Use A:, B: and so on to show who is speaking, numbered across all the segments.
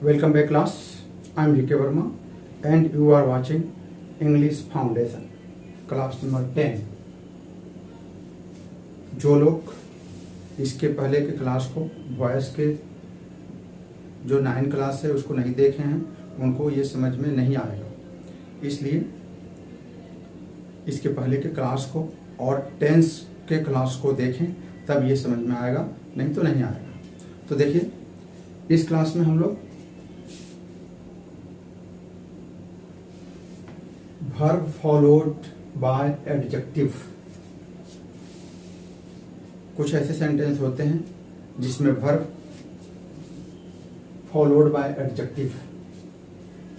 A: Welcome back class. I am VK Verma and you are watching English Foundation class number 10. जो लोग इसके पहले के क्लास को वॉइस के जो 9 क्लास है उसको नहीं देखे हैं उनको ये समझ में नहीं आएगा, इसलिए इसके पहले के क्लास को और टेंस के क्लास को देखें तब ये समझ में आएगा, नहीं तो नहीं आएगा। तो देखिए इस क्लास में हम लोग verb followed by adjective, कुछ ऐसे सेंटेंस होते हैं जिसमें verb followed by adjective।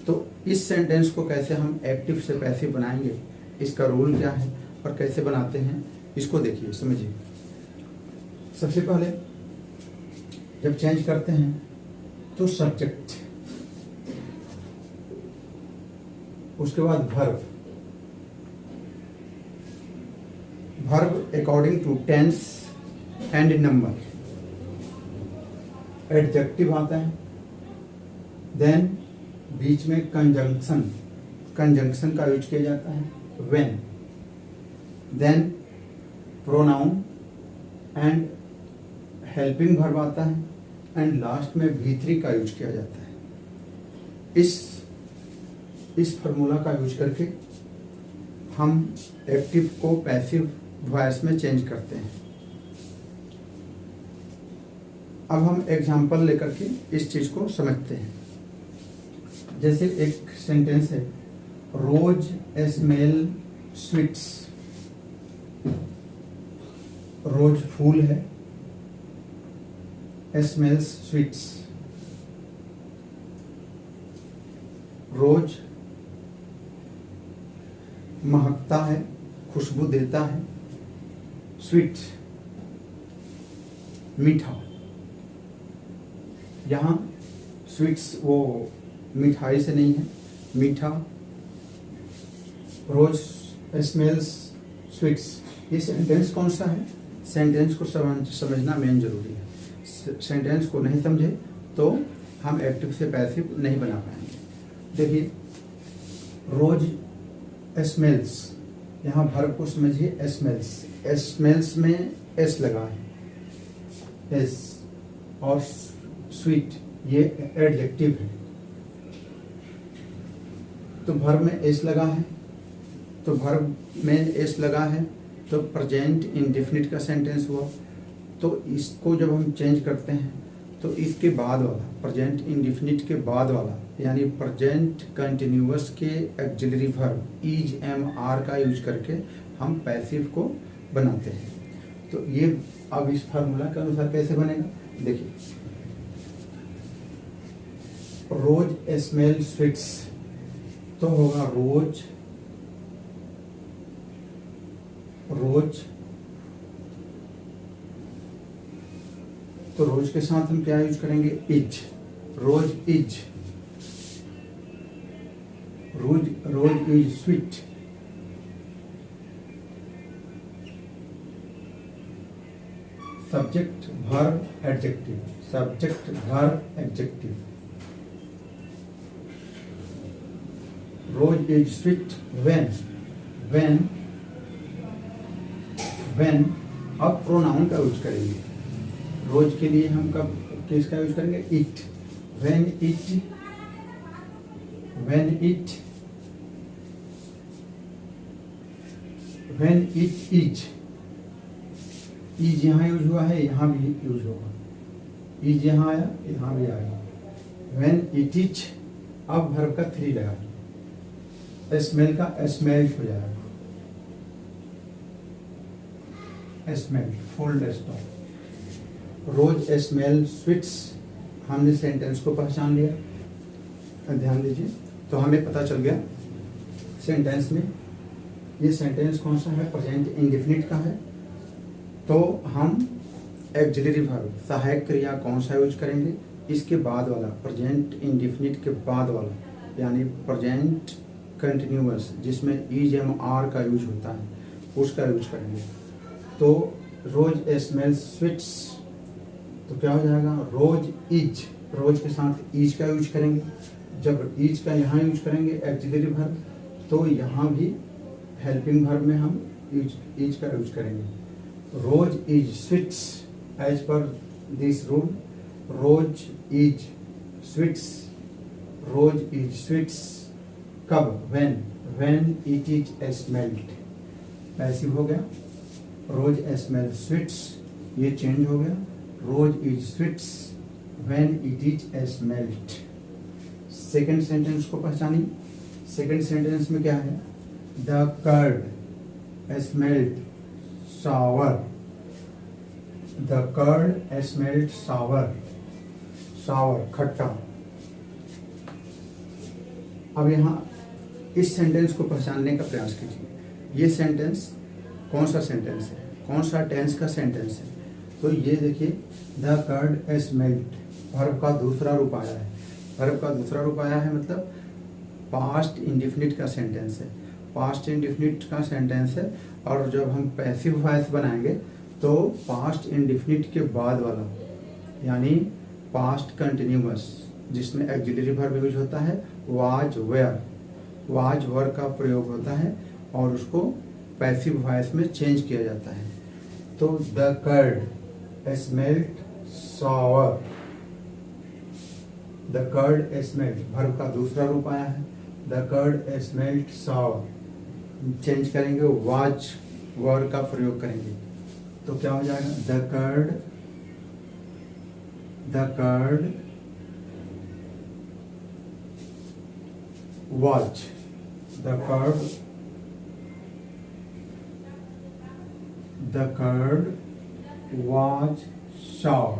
A: तो इस सेंटेंस को कैसे हम एक्टिव से पैसिव बनाएंगे, इसका रूल क्या है और कैसे बनाते हैं इसको देखिए, समझिए। सबसे पहले जब चेंज करते हैं तो सब्जेक्ट, उसके बाद verb, verb according to tense and number, adjective आता है, देन बीच में कंजंक्शन, कंजंक्शन का यूज किया जाता है when, then pronoun and helping verb आता है एंड लास्ट में V3 का यूज किया जाता है। इस फार्मूला का यूज करके हम एक्टिव को पैसिव वॉइस में चेंज करते हैं। अब हम एग्जांपल लेकर के इस चीज को समझते हैं। जैसे एक सेंटेंस है, रोज स्मेल स्वीट्स, रोज फूल है, स्मेल्स स्वीट्स, रोज महकता है, खुशबू देता है, स्वीट मीठा। यहाँ स्वीट्स वो मिठाई से नहीं है, मीठा, रोज स्मेल्स स्वीट्स। ये सेंटेंस कौन सा है? सेंटेंस को समझना मेन जरूरी है। सेंटेंस को नहीं समझे तो हम एक्टिव से पैसिव नहीं बना पाएंगे। देखिए रोज स्मेल्स, यहाँ वर्ब को समझिए स्मेल्स, स्मेल्स में एस लगा है, एस, और स्वीट ये एडजेक्टिव है, तो वर्ब में एस लगा है, तो वर्ब में एस लगा है तो प्रेजेंट इंडेफिनिट का सेंटेंस हुआ। तो इसको जब हम चेंज करते हैं तो इसके बाद वाला, प्रेजेंट इंडेफिनिट के बाद वाला यानी प्रेजेंट कंटिन्यूअस के auxiliary verb is am are का यूज करके हम पैसिव को बनाते हैं। तो ये अब इस फार्मूला के अनुसार कैसे बनेगा, देखिए रोज स्मेल स्वीट्स तो होगा रोज, रोज, तो रोज के साथ हम क्या यूज करेंगे, is, rose is, rose is sweet, subject verb adjective, subject verb adjective, rose is sweet when, when अब प्रोनाउन का यूज करेंगे। रोज के लिए हम कब किसका यूज करेंगे, it, when it, when it, when it is, is यहाँ यूज हुआ है, यहाँ भी यूज होगा, इज यहाँ आया, यहाँ भी आया, व्हेन इट इज, अब वर्ब का 3 लगा, स्मेल का स्मेल्ट हो जाएगा, स्मेल फुल स्टॉप, रोज स्मेल स्वीट्स। हमने सेंटेंस को पहचान लिया, ध्यान दीजिए, तो हमें पता चल गया सेंटेंस में ये सेंटेंस कौन सा है, प्रेजेंट इंडेफिनिट का है। तो हम ऑक्सिलरी वर्ब सहायक क्रिया कौन सा यूज करेंगे, इसके बाद वाला, प्रेजेंट इंडेफिनिट के बाद वाला यानी प्रेजेंट कंटिन्यूअस जिसमें इज एम आर का यूज होता है उसका यूज करेंगे। तो रोज स्मेल स्वीट्स, तो क्या हो जाएगा, रोज इज रोज के साथ ईज का यूज करेंगे। जब ईज का यहाँ यूज करेंगे एक्सिलरी वर्ब, तो यहाँ भी हेल्पिंग वर्ब में हम ईज का यूज करेंगे। Rose is sweets as per this rule, rose is sweets, rose is sweets कब, when it is smelled, passive हो गया। रोज स्मेल स्वीट्स, ये चेंज हो गया, rose is sweets when it is smelled. Second sentence को पहचानिए। Second sentence में क्या है, the curd smelled sour, the curd smelled sour, sour खट्टा। अब यहाँ इस सेंटेंस को पहचानने का प्रयास कीजिए। ये सेंटेंस कौन सा सेंटेंस है, कौन सा टेंस का सेंटेंस है? तो ये देखिए, द कर्ड स्मेल्ड वर्ब का दूसरा रूप आया है। वर्ब का दूसरा रूप आया है मतलब पास्ट इंडेफिनिट का सेंटेंस है, पास्ट इंडेफिनिट का सेंटेंस है। और जब हम पैसिव वॉइस बनाएंगे तो पास्ट इंडेफिनिट के बाद वाला यानी पास्ट कंटिन्यूअस, जिसमें एक्सिलरी वर्ब यूज होता है, वाज वेयर, वाज वर्ब का प्रयोग होता है और उसको पैसिव वॉइस में चेंज किया जाता है। तो the curd smelled sour, the curd smelled verb का दूसरा रूप आया है, the curd smelled sour. Change करेंगे, वाज वर्ब का प्रयोग करेंगे तो क्या हो जाएगा, the curd was, the curd was sour,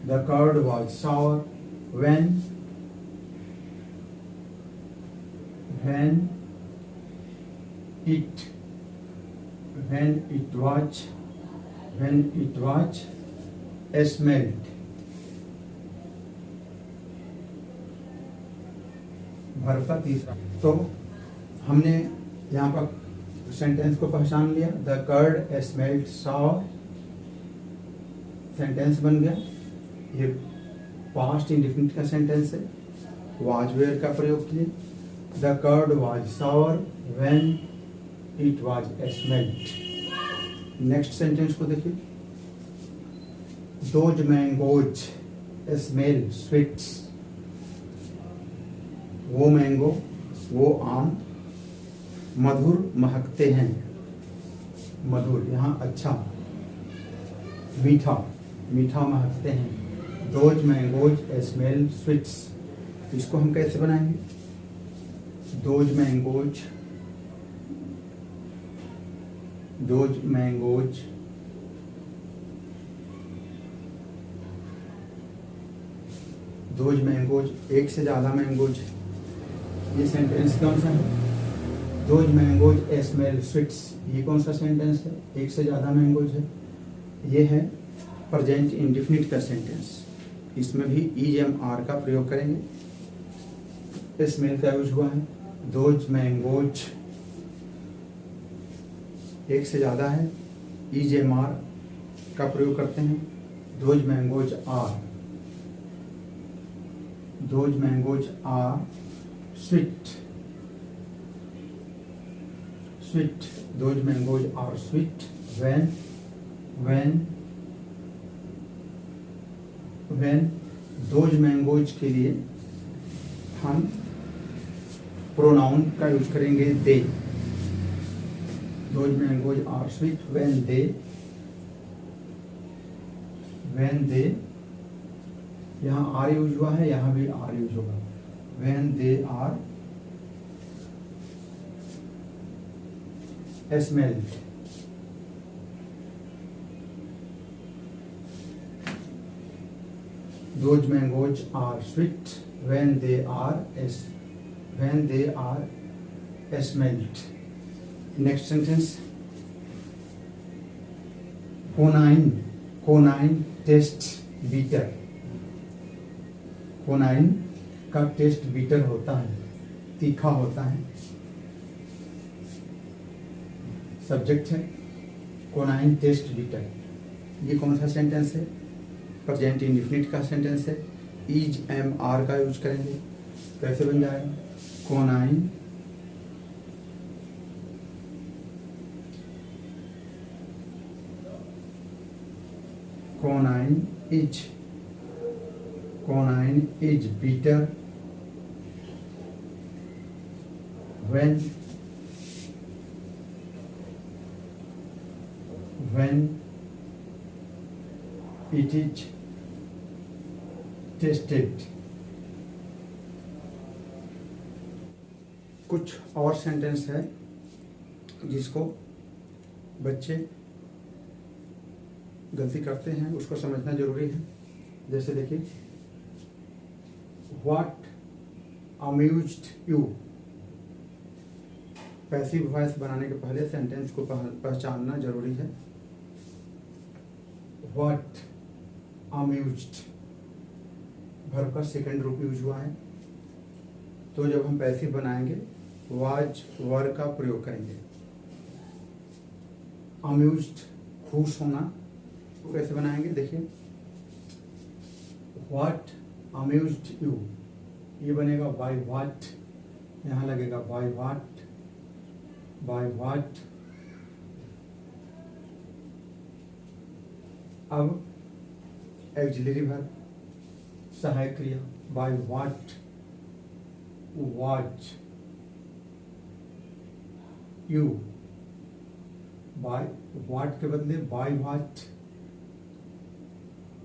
A: the curd was sour when it was smelled। Verb का तीसरा। तो हमने यहाँ पर सेंटेंस को पहचान लिया, the curd smelled sour, sentence बन गया। ये पास्ट इंडेफिनिट का सेंटेंस है, वाज वेयर का प्रयोग किए, the curd was sour when it was smelled. Next sentence को देखिए, दोज मैंगोज स्मेल स्वीट्स, वो मैंगो, वो आम मधुर महकते हैं, मधुर यहाँ अच्छा, मीठा, मीठा महकते हैं। दोज मैंगोज स्मेल स्वीट्स, इसको हम कैसे बनाएंगे, those mangoes, those mangoes those mangoes, एक से ज्यादा मैंगोज। ये सेंटेंस कौन सा है, दोज मैंगोज स्मेल स्वीट्स, ये कौन सा सेंटेंस है, एक से ज्यादा मैंगोज है। ये है प्रेजेंट इंडेफिनिट का सेंटेंस, इसमें भी EMR का प्रयोग करेंगे। स्मेल का यूज हुआ है, दोज मैंगोज एक से ज्यादा है, EMR का प्रयोग करते हैं। Those mangoes are, those mangoes are sweet, sweet, those mangoes are sweet when those mangoes के लिए हम प्रोनाउन का यूज करेंगे they. Those mangoes are sweet when they, यहाँ आर यूज हुआ है, यहाँ भी आर यूज होगा, when they are smelled। Those mangoes are sweet when they are smelled। Next sentence, quinine tastes bitter, quinine का test bitter होता है, तीखा होता है। सब्जेक्ट है, quinine टेस्ट बिटर। ये कौन सा सेंटेंस है, प्रेजेंट इंडेफिनिट का सेंटेंस है, इज एम आर का यूज करेंगे। कैसे बन जाएगा? Quinine quinine is bitter when it is tested। कुछ और सेंटेंस है जिसको बच्चे गलती करते हैं, उसको समझना जरूरी है। जैसे देखिए, what amused you. Passive voice बनाने के पहले सेंटेंस को पहचानना जरूरी है। व्हाट अम्यूज्ड वर्ब का सेकंड रूप यूज हुआ है, तो जब हम पैसिव बनाएंगे वाज वर का प्रयोग करेंगे। अम्यूज्ड खुश होना, तो कैसे बनाएंगे? देखिए, व्हाट अम्यूज्ड यू, ये बनेगा बाय व्हाट, यहाँ लगेगा बाय व्हाट, बाय व्हाट। अब एक्सिलरी वर्ब सहायक क्रिया, by what watch you, by what के बदले बाय व्हाट,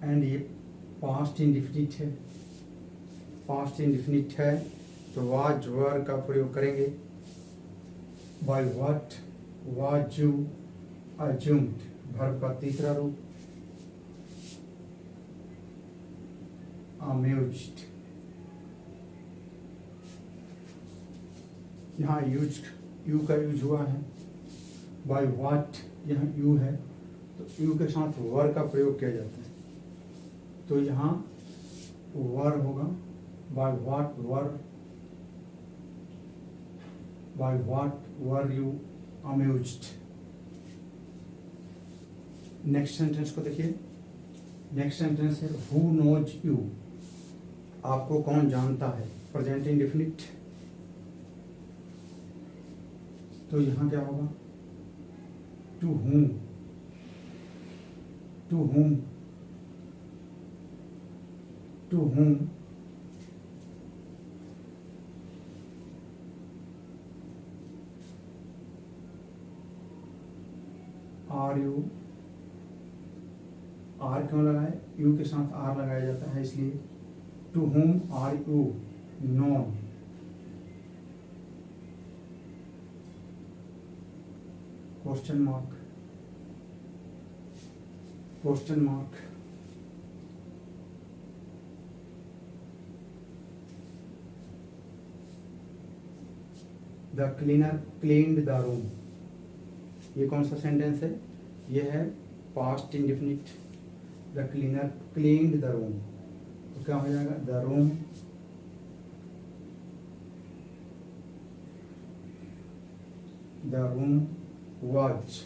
A: एंड ये पास्ट इंडेफिनिट है। पास्ट इंडेफिनिट है तो वाज वर का प्रयोग करेंगे। By what was you assumed, verb का तीसरा रूप अम्यूज्ड। यहाँ यू का यूज हुआ है। बाय व्हाट यहाँ यू है, तो यू के साथ वर का प्रयोग किया जाता है, तो यहाँ वर होगा। Bye what were you amused. Next sentence को देखिए। नेक्स्ट सेंटेंस है हु नोज यू, आपको कौन जानता है। प्रेजेंट इंडेफिनिट, तो यहाँ क्या होगा? To whom, to whom, to whom are you, are क्यों लगाए? यू के साथ आर लगाया जाता है इसलिए। To whom are you known, question mark, question mark. The cleaner cleaned the room, ये कौन सा सेंटेंस है? ये है past indefinite. The cleaner cleaned the room, तो क्या हो जाएगा? The room was,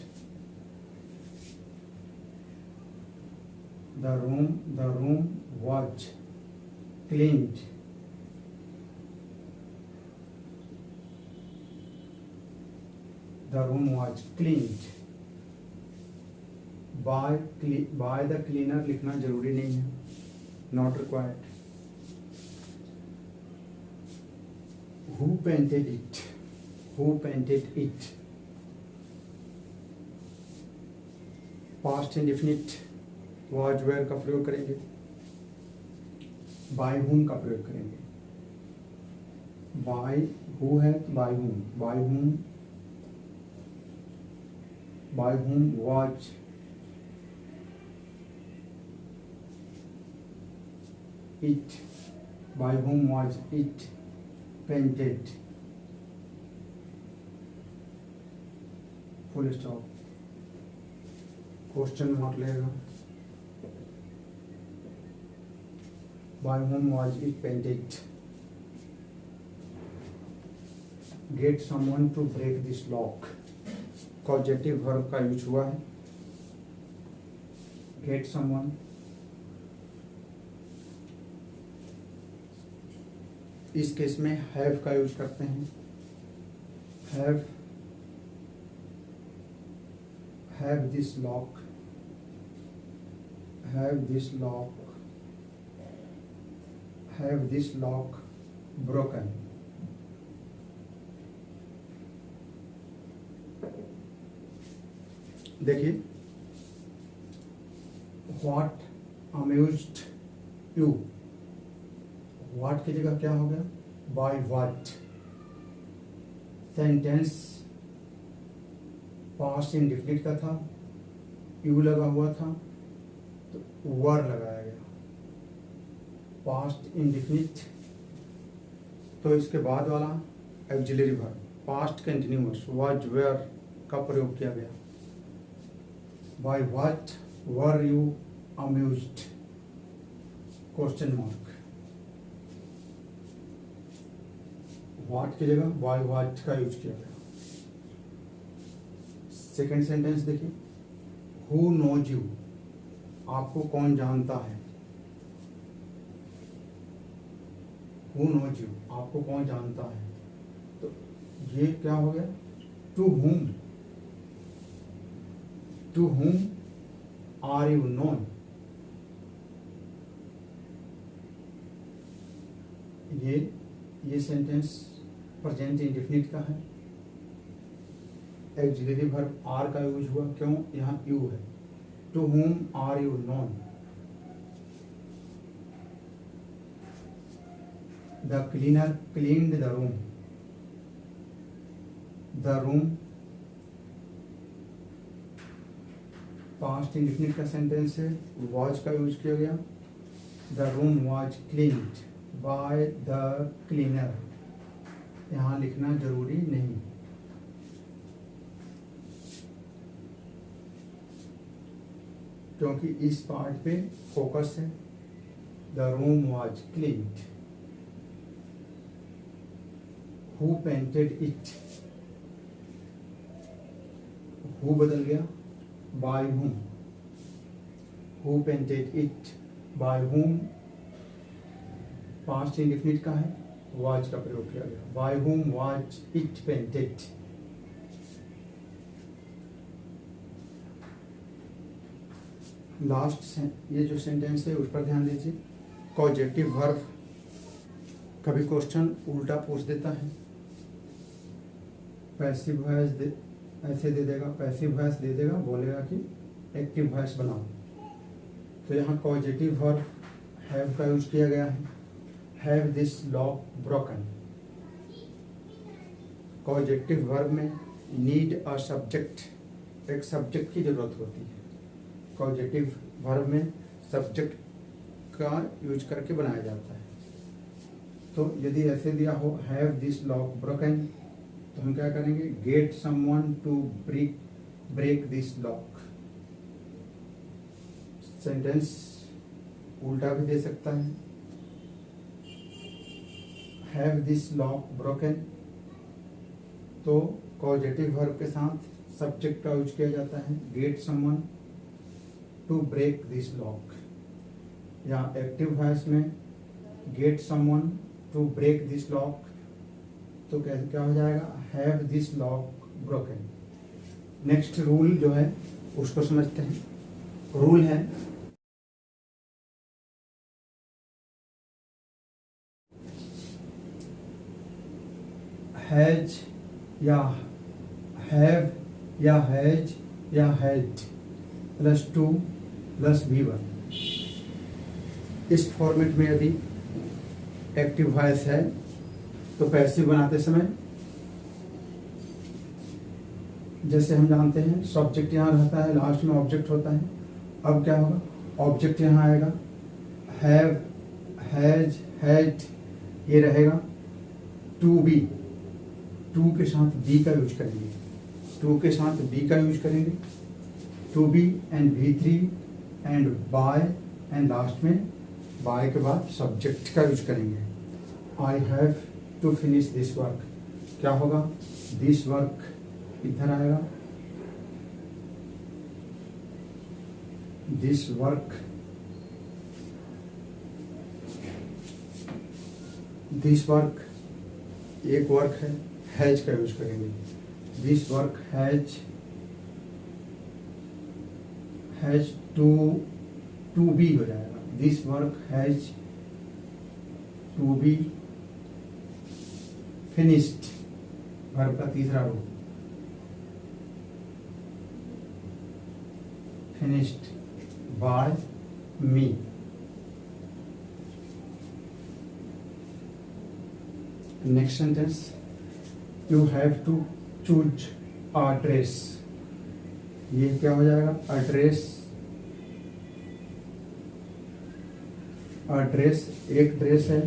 A: the room was cleaned, the room was cleaned। by the cleaner लिखना जरूरी नहीं है, not required। who painted it, who painted it। Past indefinite was were का प्रयोग करेंगे। बाय whom का प्रयोग करेंगे। बाय हु है, by whom, by whom was it, by whom was it painted, full stop। Question mark लगेगा। by whom was it painted। get someone to break this lock, causative verb का use हुआ है। get someone इस case में have का use करते हैं। Have this lock, have this lock broken. देखिए, व्हाट अम्यूज्ड यू, व्हाट की जगह क्या हो गया, by what. Sentence past indefinite का था, यू लगा हुआ था तो वर लगाया गया। पास्ट इंडेफिनिट तो इसके बाद वाला auxiliary verb, past continuous was were का प्रयोग किया गया। By what were you amused, question mark. What की जगह बाय व्हाट का यूज किया गया। सेकेंड सेंटेंस देखिए, हु नोज यू, आपको कौन जानता है। हु नोज यू, आपको कौन जानता है, तो ये क्या हो गया, to whom are you known. ये सेंटेंस प्रेजेंट इंडेफिनिट का है। ऑक्सिलरी वर्ब आर का यूज हुआ, क्यों, यहाँ यू है। To whom are you known. The cleaner cleaned the room, the room past indefinite का सेंटेंस है, वॉज का यूज किया गया। The room was cleaned by the cleaner, यहाँ लिखना जरूरी नहीं। क्योंकि इस पार्ट पे फोकस है। The room was cleaned. Who painted it, who बदल गया, by whom। Who painted it, by whom past indefinite का है, वाज का प्रयोग किया गया। By whom was it painted. Last ये जो सेंटेंस है उस पर ध्यान दीजिए। कॉजेक्टिव वर्ब कभी क्वेश्चन उल्टा पूछ देता है। पैसिव वॉइस ऐसे दे देगा, पैसिव वॉइस दे देगा, बोलेगा कि एक्टिव वॉइस बनाओ। तो यहाँ कॉजेक्टिव वर्ब हैव का यूज किया गया है। Have this lock broken. Causative verb में नीड अ सब्जेक्ट, एक सब्जेक्ट की जरूरत होती है। कॉजेक्टिव वर्ब में सब्जेक्ट का यूज करके बनाया जाता है। तो यदि ऐसे दिया हो हैव दिस लॉक ब्रोकन, तो हम क्या करेंगे, get someone to break this lock. Sentence उल्टा भी दे सकता है। हैव दिस लॉक ब्रोकन, तो कॉजेक्टिव वर्ब के साथ सब्जेक्ट का यूज किया जाता है। Get someone to break this lock. या एक्टिव वॉइस में get someone to break this lock, तो क्या हो जाएगा, have this lock broken. Next rule जो है उसको समझते हैं। रूल है हैज या हैव या हैज या had plus two plus V1। इस फॉर्मेट में यदि एक्टिव वॉइस है तो पैसिव बनाते समय जैसे हम जानते हैं सब्जेक्ट यहाँ रहता है, लास्ट में ऑब्जेक्ट होता है। अब क्या होगा, ऑब्जेक्ट यहाँ आएगा, हैव हैज हैड ये रहेगा। टू बी, टू के साथ बी का यूज करेंगे, टू के साथ बी का यूज करेंगे। To be and V3 and by and last में बाय के बाद सब्जेक्ट का यूज करेंगे। I have to finish this work, क्या होगा, दिस वर्क इधर आएगा, दिस वर्क दिस वर्क, एक वर्क है, हैज का यूज करेंगे। This work has to be हो जाएगा। This work has to be finished, verb का तीसरा रूप, finished by me. Next sentence, you have to choose a dress, ये क्या हो जाएगा? अ ड्रेस, एक ड्रेस है,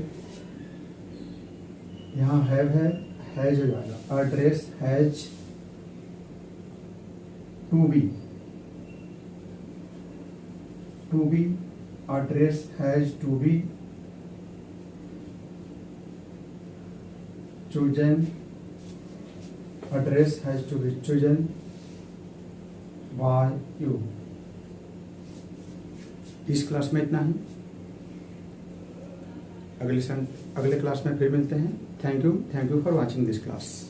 A: यहाँ हैव है, हैज हो जाएगा। A dress has to be, a dress has to be chosen, a dress has to be chosen by you। इस क्लास में इतना ही, अगले क्लास में फिर मिलते हैं। Thank you for watching this class.